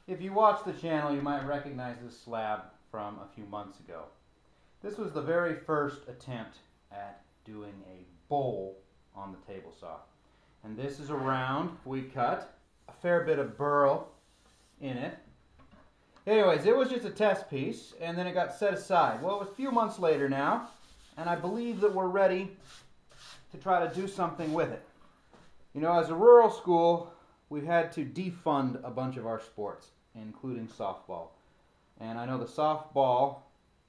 If you watch the channel, you might recognize this slab from a few months ago. This was the very first attempt at doing a bowl on the table saw. And this is a round we cut, a fair bit of burl in it. Anyways, it was just a test piece, and then it got set aside. Well, it was a few months later now, and I believe that we're ready to try to do something with it. You know, as a rural school, we've had to defund a bunch of our sports, including softball. And I know the softball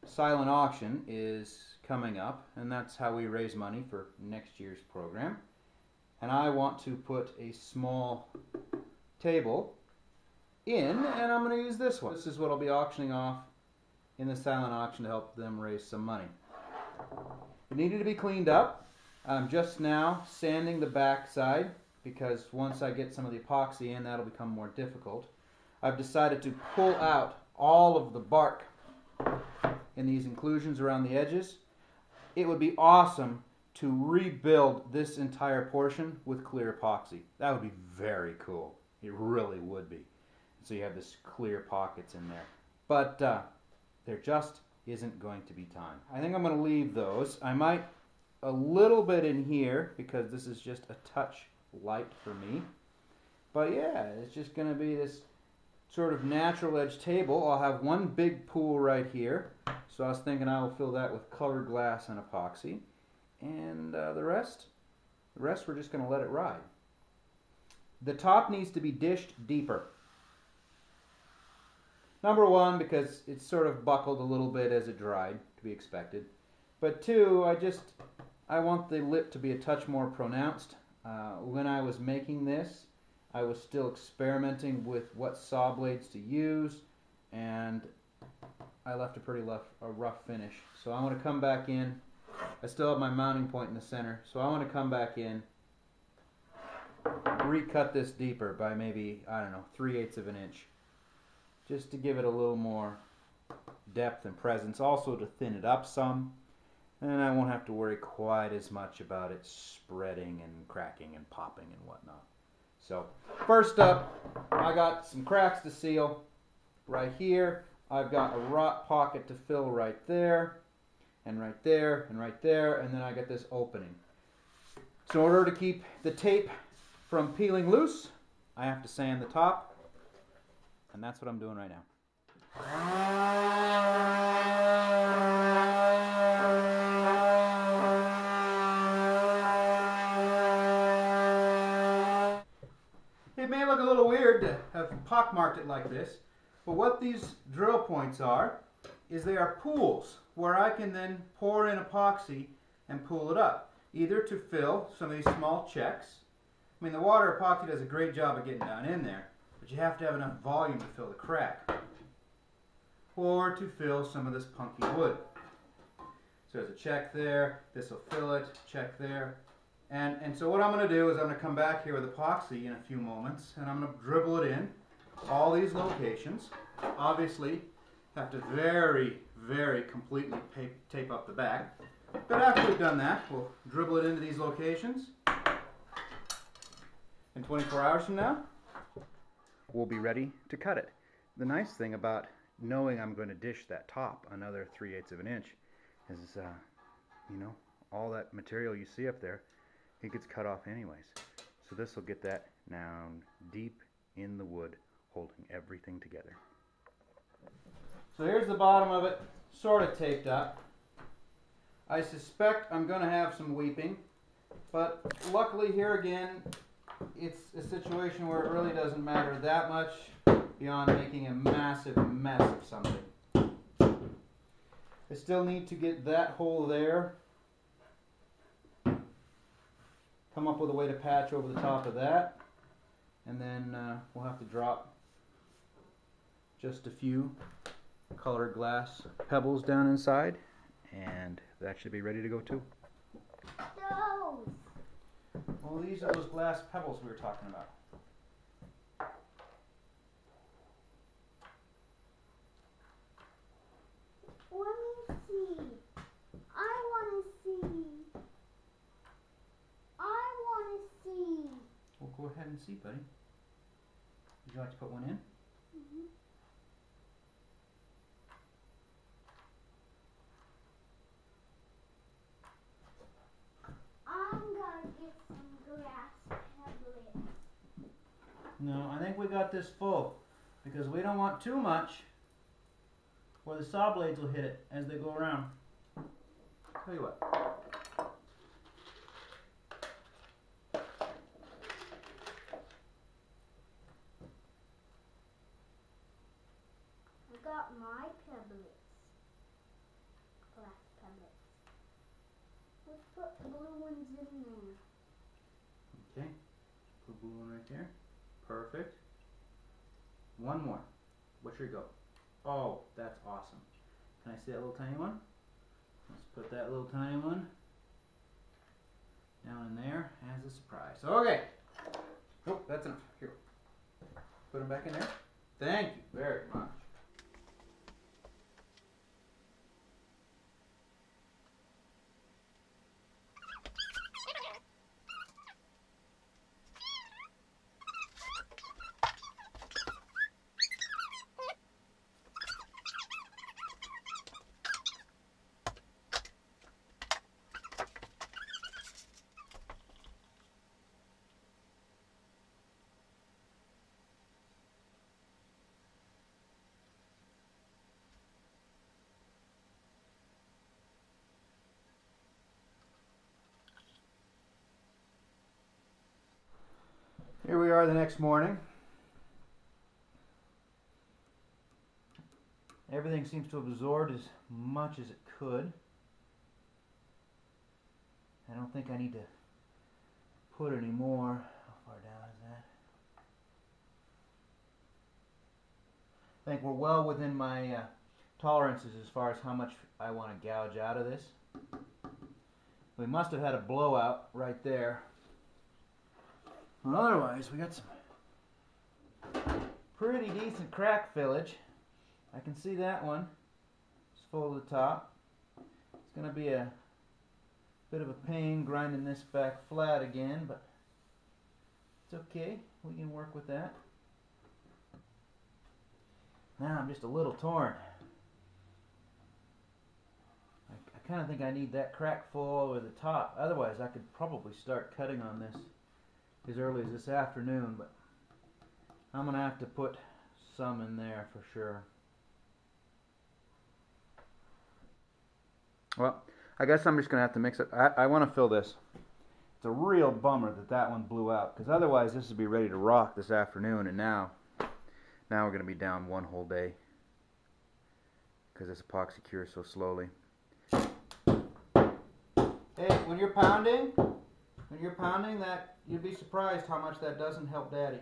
silent auction is coming up, and that's how we raise money for next year's program. And I want to put a small table in, and I'm going to use this one. This is what I'll be auctioning off in the silent auction to help them raise some money. It needed to be cleaned up. I'm just now sanding the back side because once I get some of the epoxy in, that'll become more difficult. I've decided to pull out all of the bark in these inclusions around the edges. It would be awesome to rebuild this entire portion with clear epoxy. That would be very cool. It really would be. So you have this clear pockets in there. But there just isn't going to be time. I think I'm going to leave those. I might a little bit in here because this is just a touch light for me. But yeah, it's just going to be this sort of natural edge table. I'll have one big pool right here. So I was thinking I will fill that with colored glass and epoxy. And the rest we're just going to let it ride. The top needs to be dished deeper. Number one, because it's sort of buckled a little bit as it dried, to be expected. But two, I want the lip to be a touch more pronounced. When I was making this, I was still experimenting with what saw blades to use, and I left a pretty rough finish. So I want to come back in. I still have my mounting point in the center, so I want to come back in, recut this deeper by maybe, I don't know, 3/8 of an inch. Just to give it a little more depth and presence, also to thin it up some, and I won't have to worry quite as much about it spreading and cracking and popping and whatnot. So first up, I got some cracks to seal right here. I've got a rot pocket to fill right there, and right there, and right there, and then I got this opening. So in order to keep the tape from peeling loose, I have to sand the top. And that's what I'm doing right now. It may look a little weird to have pockmarked it like this, but what these drill points are is they are pools where I can then pour in epoxy and pull it up, either to fill some of these small checks. I mean, the water epoxy does a great job of getting down in there, but you have to have enough volume to fill the crack, or to fill some of this punky wood. So there's a check there, this will fill it, check there. And so what I'm going to do is I'm going to come back here with epoxy in a few moments, and I'm going to dribble it in all these locations. Obviously, have to very, very completely tape up the back. But after we've done that, we'll dribble it into these locations. And 24 hours from now, we'll be ready to cut it. The nice thing about knowing I'm going to dish that top another 3/8 of an inch is, you know, all that material you see up there, it gets cut off anyways. So this will get that down deep in the wood, holding everything together. So here's the bottom of it, sort of taped up. I suspect I'm going to have some weeping, but luckily here again, it's a situation where it really doesn't matter that much beyond making a massive mess of something. I still need to get that hole there, come up with a way to patch over the top of that, and then we'll have to drop just a few colored glass pebbles down inside, and that should be ready to go too. Those. Well, these are those glass pebbles we were talking about. Let me see. I want to see. I want to see. Well, go ahead and see, buddy. Would you like to put one in? Mm-hmm. No, I think we got this full because we don't want too much or the saw blades will hit it as they go around. Tell you what. I got my pebblets. Glass pebblets. Let's put the blue ones in there. Okay. Put blue one right there. Perfect. One more. What's your go? Oh, that's awesome. Can I see that little tiny one? Let's put that little tiny one down in there as a surprise. Okay. Oh, that's enough. Here. Put them back in there. Thank you very much. Here we are the next morning. Everything seems to have absorbed as much as it could. I don't think I need to put any more. How far down is that? I think we're well within my tolerances as far as how much I want to gouge out of this. We must have had a blowout right there. Well, otherwise, we got some pretty decent crack fillage. I can see that one. It's full to the top. It's going to be a bit of a pain grinding this back flat again, but it's okay. We can work with that. Now I'm just a little torn. I kind of think I need that crack full over the top. Otherwise, I could probably start cutting on this as early as this afternoon, but I'm going to have to put some in there for sure. Well, I guess I'm just going to have to mix it. I want to fill this. It's a real bummer that that one blew out, because otherwise this would be ready to rock this afternoon, and now we're going to be down one whole day because this epoxy cures so slowly. Hey, when you're pounding that, you'd be surprised how much that doesn't help Daddy.